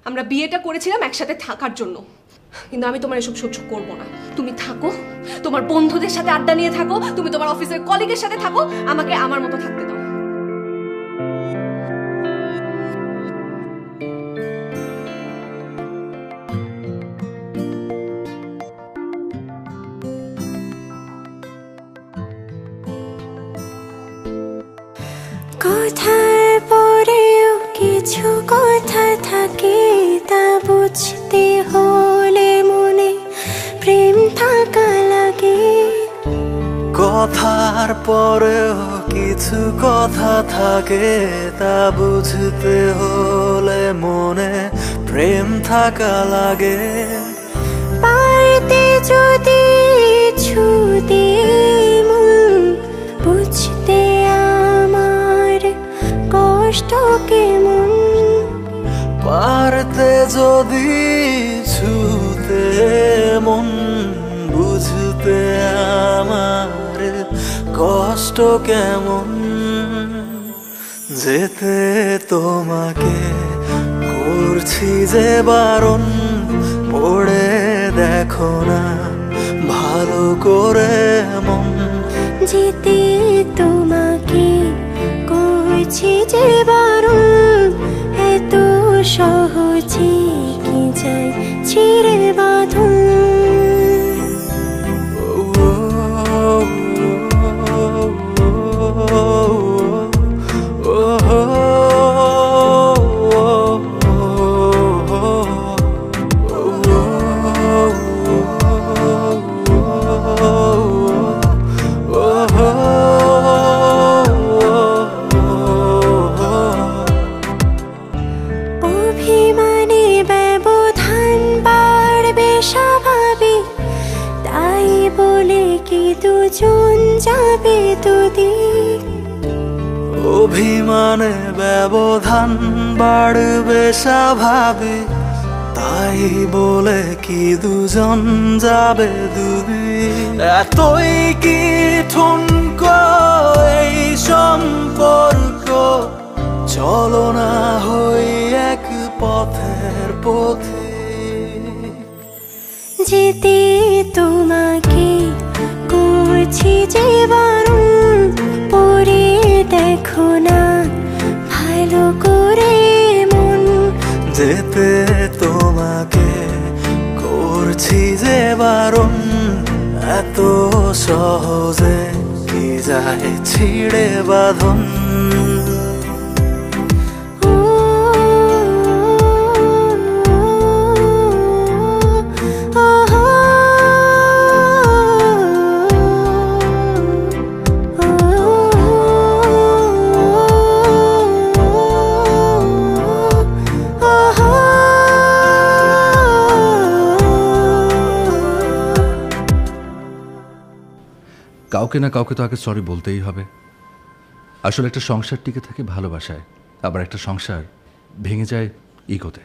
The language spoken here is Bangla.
আমরা বিয়েটা করেছিলাম একসাথে থাকার জন্য, কিন্তু আমি তোমার এসব সহ্য করবো না। তুমি থাকো, তোমার বন্ধুদের সাথে আড্ডা নিয়ে থাকো, তুমি তোমার অফিসের কলিগের সাথে থাকো, আমাকে আমার মতো থাকতে দাও। কথার পরেও কিছু কথা থাকে, তা বুঝতে হলে মনে প্রেম থাকা লাগে। কথার পরেও কিছু কথা থাকে, তা বুঝতে হলে মনে প্রেম থাকা লাগে। পারতে যদি ছুতে মন বুঝতে আমার কষ্ট কেমন। পারতে যদি ছুতে মন বুঝতে আমার কষ্ট কেমন। যেতে তোমাকে করছি যে বারণ, পড়ে দেখো না ভালো করে মন। যেতে তোমাকে করছি যে বারণ, এত সহজে কি যায় ছিঁড়ে বাঁধন। অভিমানে ব্যবধান বাড়বে স্বাভাবিক, তাই বলে কি দুজন যাবে দুদিক। অভিমানে ব্যবধান বাড়বে স্বাভাবিক, তাই বলে কি দুজন যাবে দুদিক। এতই কি ঠুনকো এই সম্পর্ক, চলো না হই এক পথের পথিক। যেতে তোমাকে করছি যে বারণ, পরে দেখো না ভালো করে মন। যেতে তোমাকে করছি যে বারণ, এত সহজে কি যায় ছিঁড়ে বাঁধন। কাউকে না কাউকে তো আগে সরি বলতেই হবে। আসলে একটা সংসার টিকে থাকে ভালোবাসায়, আবার একটা সংসার ভেঙে যায় ইগোতে।